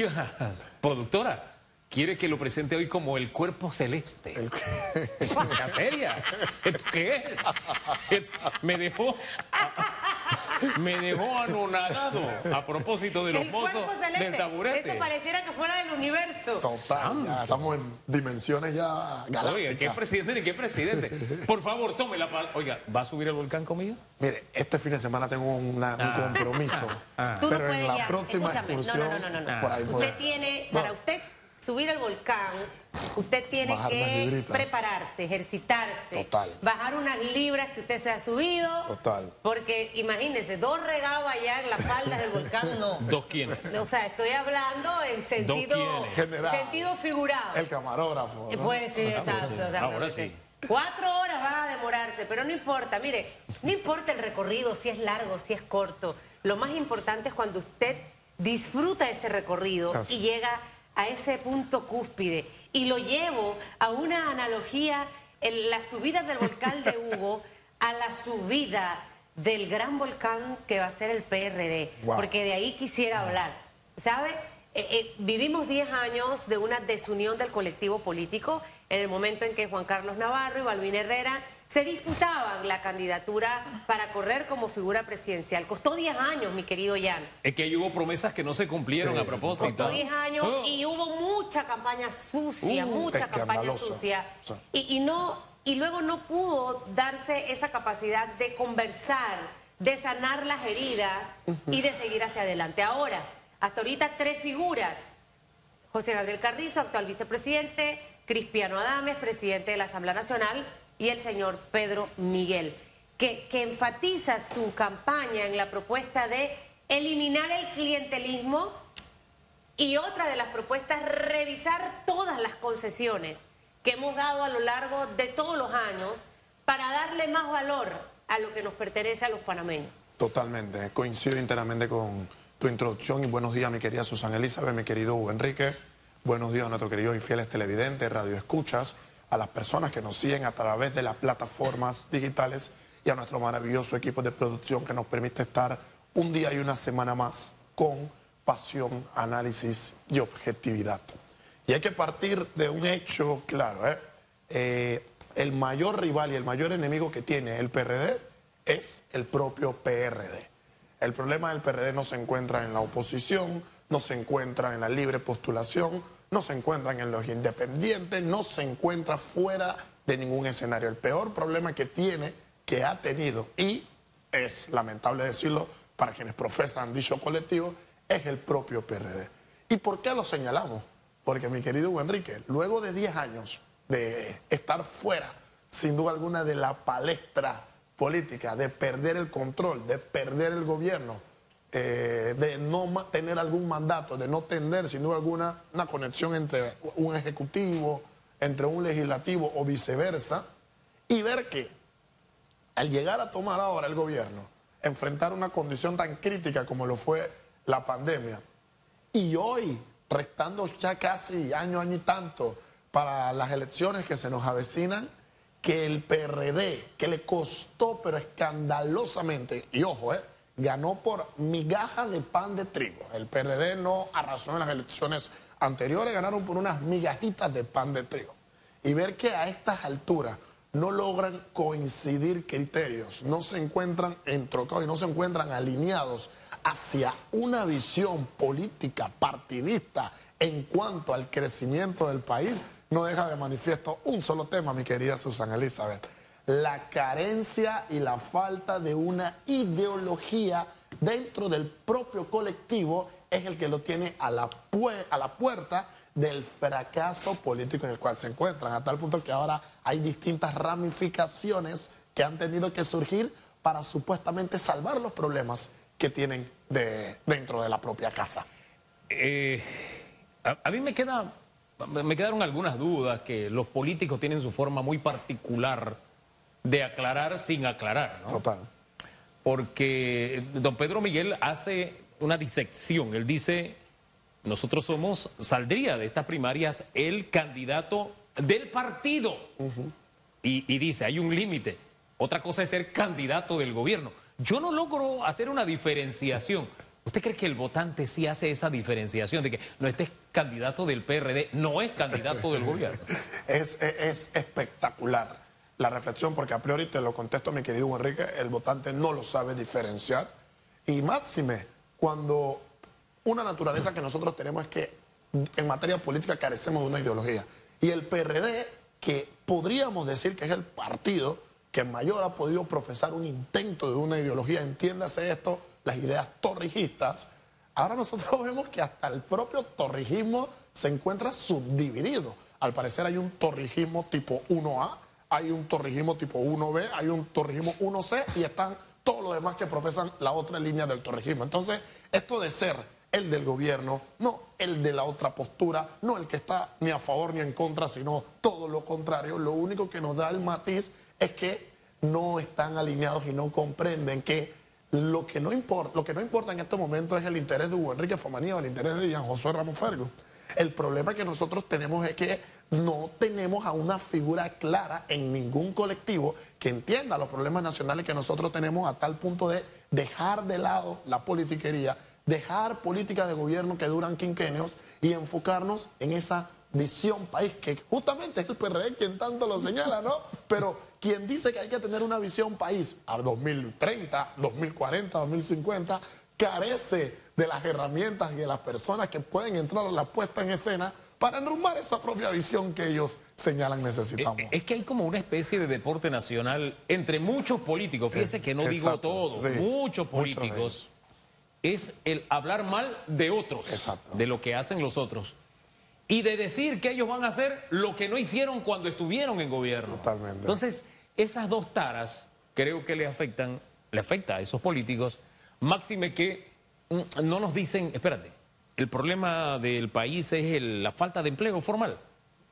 Oiga, productora, quiere que lo presente hoy como el cuerpo celeste. ¿Sea seria? ¿Esto qué es? Me dejó anonadado a propósito de los mozos del taburete. Eso pareciera que fuera del universo. Total, ya estamos en dimensiones ya galácticas. Oiga, ¿qué presidente ni qué presidente? Por favor, tome la palabra. Oiga, ¿va a subir el volcán conmigo? Mire, este fin de semana tengo un compromiso. Tú no Pero puedes en la ya. próxima Escúchame. excursión, No. por ahí Usted tiene, para usted subir al volcán, usted tiene Bajar unas que libritas. prepararse, ejercitarse, Total. bajar unas libras que usted se ha subido. Total. Porque imagínese, 2 regados allá en las faldas del volcán, no. ¿2 quiénes? O sea, estoy hablando en quiénes? General. sentido figurado. El camarógrafo, ¿no? Pues sí, exacto. Ahora sí. 4 horas va a demorarse, pero no importa. Mire, no importa el recorrido, si es largo, si es corto. Lo más importante es cuando usted disfruta ese recorrido Así y llega a ese punto cúspide. Y lo llevo a una analogía en la subida del volcán de Hugo a la subida del gran volcán que va a ser el PRD. Wow. Porque de ahí quisiera hablar. ¿Sabe? Vivimos 10 años de una desunión del colectivo político en el momento en que Juan Carlos Navarro y Balbín Herrera se disputaban la candidatura para correr como figura presidencial. Costó 10 años, mi querido Jan. Es que ahí hubo promesas que no se cumplieron Sí, a propósito. Costó 10 años y hubo mucha campaña sucia, mucha campaña escandalosa. sucia. Sí. Y luego no pudo darse esa capacidad de conversar, de sanar las heridas y de seguir hacia adelante. Ahora, hasta ahorita 3 figuras. José Gabriel Carrizo, actual vicepresidente, Cristiano Adames, presidente de la Asamblea Nacional, y el señor Pedro Miguel, que enfatiza su campaña en la propuesta de eliminar el clientelismo y otra de las propuestas, revisar todas las concesiones que hemos dado a lo largo de todos los años para darle más valor a lo que nos pertenece a los panameños. Totalmente, coincido enteramente con tu introducción y buenos días, mi querida Susana Elizabeth, mi querido Hugo Enrique, buenos días a nuestros queridos y fieles televidentes, radioescuchas, a las personas que nos siguen a través de las plataformas digitales y a nuestro maravilloso equipo de producción que nos permite estar un día y una semana más con pasión, análisis y objetividad. Y hay que partir de un hecho claro, el mayor rival y el mayor enemigo que tiene el PRD es el propio PRD. El problema del PRD no se encuentra en la oposición, no se encuentra en la libre postulación, no se encuentra en los independientes, no se encuentra fuera de ningún escenario. El peor problema que tiene, que ha tenido, y es lamentable decirlo para quienes profesan dicho colectivo, es el propio PRD. ¿Y por qué lo señalamos? Porque, mi querido Hugo Enrique, luego de 10 años de estar fuera, sin duda alguna, de la palestra política, de perder el control, de perder el gobierno, de no tener algún mandato, de no tener, sin duda alguna, una conexión entre un ejecutivo, entre un legislativo o viceversa, y ver que al llegar a tomar ahora el gobierno, enfrentar una condición tan crítica como lo fue la pandemia, y hoy, restando ya casi año y tanto para las elecciones que se nos avecinan, que el PRD, que le costó pero escandalosamente, y ojo, ganó por migajas de pan de trigo. El PRD no arrasó en las elecciones anteriores, ganaron por unas migajitas de pan de trigo. Y ver que a estas alturas no logran coincidir criterios, no se encuentran entrocados y no se encuentran alineados hacia una visión política partidista en cuanto al crecimiento del país, no deja de manifiesto un solo tema, mi querida Susana Elizabeth: la carencia y la falta de una ideología dentro del propio colectivo es el que lo tiene a la puerta del fracaso político en el cual se encuentran, a tal punto que ahora hay distintas ramificaciones que han tenido que surgir para supuestamente salvar los problemas que tienen dentro de la propia casa. A mí me quedaron algunas dudas, que los políticos tienen su forma muy particular de aclarar sin aclarar, ¿no? Total. Porque don Pedro Miguel hace una disección. Él dice, nosotros saldría de estas primarias el candidato del partido. Y dice, hay un límite. Otra cosa es ser candidato del gobierno. Yo no logro hacer una diferenciación. ¿Usted cree que el votante sí hace esa diferenciación de que no, este es candidato del PRD, no es candidato del gobierno? Es espectacular la reflexión, porque a priori te lo contesto, mi querido Enrique, el votante no lo sabe diferenciar. Y máxime, cuando una naturaleza que nosotros tenemos es que en materia política carecemos de una ideología. Y el PRD, que podríamos decir que es el partido que mayor ha podido profesar un intento de una ideología, entiéndase esto, las ideas torrijistas, ahora nosotros vemos que hasta el propio torrijismo se encuentra subdividido. Al parecer hay un torrijismo tipo 1A, hay un torrijismo tipo 1B, hay un torrijismo 1C y están todos los demás que profesan la otra línea del torrijismo. Entonces, esto de ser el del gobierno, no el de la otra postura, no el que está ni a favor ni en contra, sino todo lo contrario, lo único que nos da el matiz es que no están alineados y no comprenden que lo que no importa en estos momentos es el interés de Hugo Enrique Fomanía o el interés de Jean Josué Ramos Fergus. El problema que nosotros tenemos es que no tenemos a una figura clara en ningún colectivo que entienda los problemas nacionales que nosotros tenemos, a tal punto de dejar de lado la politiquería, dejar políticas de gobierno que duran quinquenios y enfocarnos en esa visión país, que justamente es el PRD quien tanto lo señala, ¿no? Pero quien dice que hay que tener una visión país a 2030, 2040, 2050, carece de las herramientas y de las personas que pueden entrar a la puesta en escena para enrumbar esa propia visión que ellos señalan necesitamos. Es que hay como una especie de deporte nacional entre muchos políticos, fíjese que no digo todos, sí, muchos políticos, es el hablar mal de otros, exacto, de lo que hacen los otros, y de decir que ellos van a hacer lo que no hicieron cuando estuvieron en gobierno. Totalmente. Entonces, esas dos taras creo que le afecta a esos políticos, máxime que no nos dicen, espérate, el problema del país es la falta de empleo formal.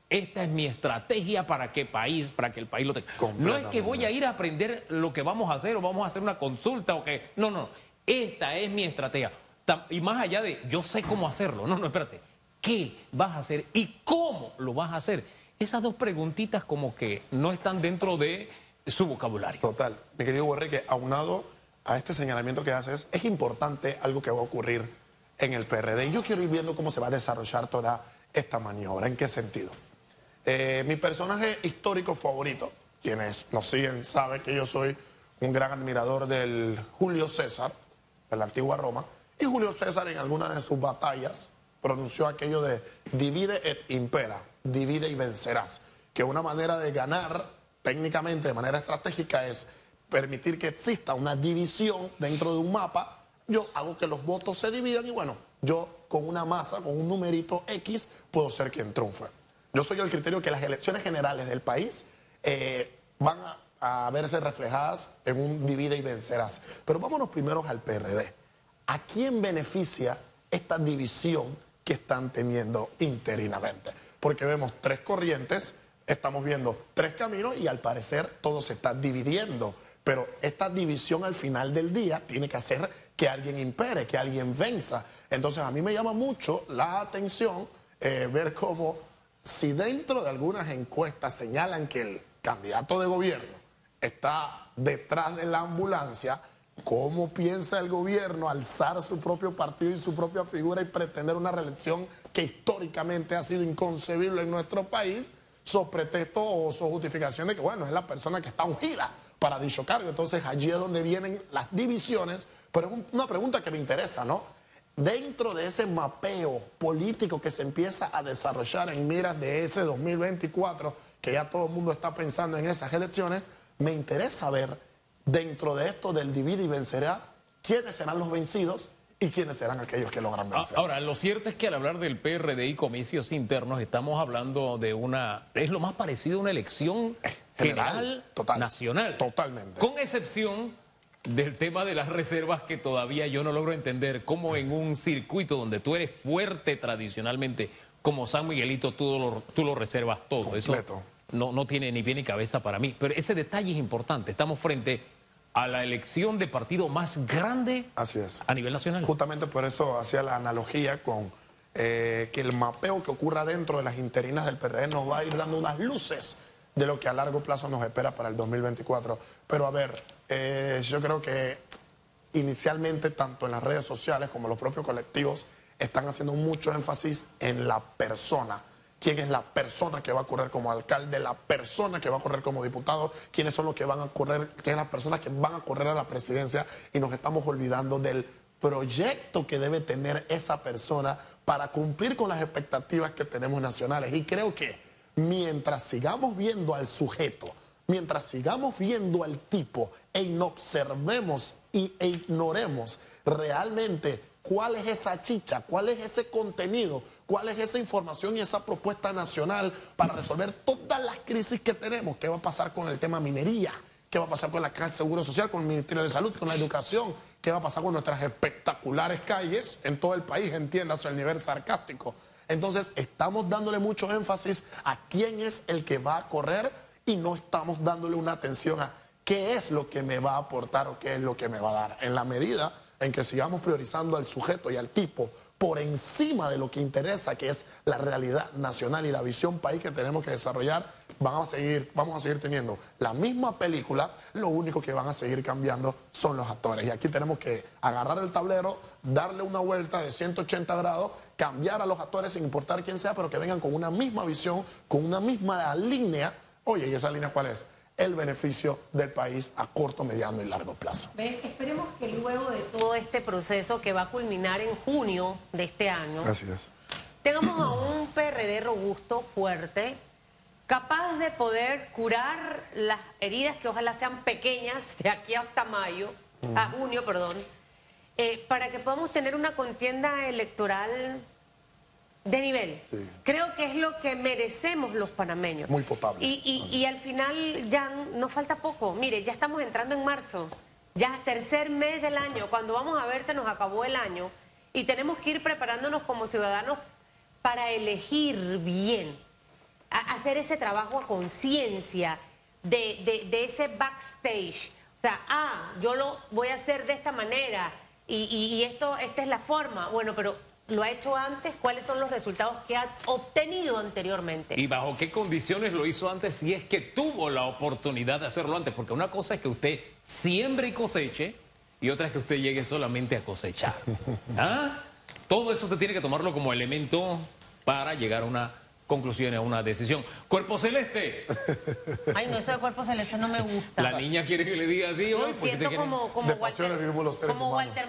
Esta es mi estrategia para que el país lo tenga. No es que voy a ir a aprender lo que vamos a hacer o vamos a hacer una consulta o que... No. Esta es mi estrategia. Y más allá de yo sé cómo hacerlo. No, espérate. ¿Qué vas a hacer y cómo lo vas a hacer? Esas dos preguntitas como que no están dentro de su vocabulario. Total. Mi querido Hugo Enrique, aunado a este señalamiento que haces, es importante algo que va a ocurrir en el PRD. Y yo quiero ir viendo cómo se va a desarrollar toda esta maniobra. ¿En qué sentido? Mi personaje histórico favorito, quienes nos siguen saben que yo soy un gran admirador del Julio César, de la antigua Roma, y Julio César en alguna de sus batallas pronunció aquello de divide et impera, divide y vencerás, que una manera de ganar técnicamente, de manera estratégica, es permitir que exista una división dentro de un mapa. Yo hago que los votos se dividan y bueno, yo con una masa, con un numerito X, puedo ser quien triunfe. Yo soy el criterio que las elecciones generales del país van a verse reflejadas en un divide y vencerás. Pero vámonos primero al PRD. ¿A quién beneficia esta división que están teniendo interinamente? Porque vemos tres corrientes, estamos viendo tres caminos y al parecer todo se está dividiendo. Pero esta división al final del día tiene que hacer que alguien impere, que alguien venza. Entonces a mí me llama mucho la atención ver cómo, si dentro de algunas encuestas señalan que el candidato de gobierno está detrás de la ambulancia, ¿cómo piensa el gobierno alzar su propio partido y su propia figura y pretender una reelección que históricamente ha sido inconcebible en nuestro país, so pretexto o so justificación de que, bueno, es la persona que está ungida para dicho cargo? Entonces allí es donde vienen las divisiones, pero es una pregunta que me interesa, ¿no? Dentro de ese mapeo político que se empieza a desarrollar en miras de ese 2024, que ya todo el mundo está pensando en esas elecciones, me interesa ver dentro de esto del divide y vencerá, quiénes serán los vencidos y quiénes serán aquellos que logran vencer. Ahora, lo cierto es que al hablar del PRD y comicios internos, estamos hablando de es lo más parecido a una elección general nacional. Totalmente. Con excepción del tema de las reservas, que todavía yo no logro entender cómo en un circuito donde tú eres fuerte tradicionalmente, como San Miguelito, tú lo reservas todo. Completo. Eso no tiene ni pie ni cabeza para mí. Pero ese detalle es importante. Estamos frente a la elección de partido más grande. Así es. A nivel nacional. Justamente por eso hacía la analogía con que el mapeo que ocurra dentro de las interinas del PRD nos va a ir dando unas luces de lo que a largo plazo nos espera para el 2024. Pero a ver, yo creo que inicialmente, tanto en las redes sociales como los propios colectivos, están haciendo mucho énfasis en la persona. ¿Quién es la persona que va a correr como alcalde? La persona que va a correr como diputado. ¿Quiénes son los que van a correr? ¿Quiénes son las personas que van a correr a la presidencia? Y nos estamos olvidando del proyecto que debe tener esa persona para cumplir con las expectativas que tenemos nacionales. Y creo que mientras sigamos viendo al sujeto, mientras sigamos viendo al tipo e inobservemos e ignoremos realmente cuál es esa chicha, cuál es ese contenido, cuál es esa información y esa propuesta nacional para resolver todas las crisis que tenemos. ¿Qué va a pasar con el tema minería? ¿Qué va a pasar con la Caja del Seguro Social, con el Ministerio de Salud, con la educación? ¿Qué va a pasar con nuestras espectaculares calles en todo el país? Entiéndase el nivel sarcástico. Entonces, estamos dándole mucho énfasis a quién es el que va a correr y no estamos dándole una atención a qué es lo que me va a aportar o qué es lo que me va a dar. En la medida en que sigamos priorizando al sujeto y al tipo por encima de lo que interesa, que es la realidad nacional y la visión país que tenemos que desarrollar, vamos a seguir teniendo la misma película, lo único que van a seguir cambiando son los actores. Y aquí tenemos que agarrar el tablero, darle una vuelta de 180 grados, cambiar a los actores sin importar quién sea, pero que vengan con una misma visión, con una misma línea. Oye, ¿y esa línea cuál es? El beneficio del país a corto, mediano y largo plazo. Esperemos que luego de todo este proceso que va a culminar en junio de este año, Así es. tengamos a un PRD robusto, fuerte, capaz de poder curar las heridas que ojalá sean pequeñas de aquí hasta junio, para que podamos tener una contienda electoral de nivel. Sí. Creo que es lo que merecemos los panameños. Muy potable. Y al final ya nos falta poco. Mire, ya estamos entrando en marzo, ya tercer mes del año. Cuando vamos a ver se nos acabó el año y tenemos que ir preparándonos como ciudadanos para elegir bien, hacer ese trabajo a conciencia de ese backstage. O sea, yo lo voy a hacer de esta manera y esta es la forma. Bueno, pero ¿lo ha hecho antes? ¿Cuáles son los resultados que ha obtenido anteriormente? ¿Y bajo qué condiciones lo hizo antes si es que tuvo la oportunidad de hacerlo antes? Porque una cosa es que usted siembre y coseche y otra es que usted llegue solamente a cosechar. Todo eso usted tiene que tomarlo como elemento para llegar a una conclusión, a una decisión. Cuerpo celeste. Ay, no, eso de cuerpo celeste no me gusta. La niña quiere que le diga así hoy. Siento como De pasiones vivimos los seres humanos. Walter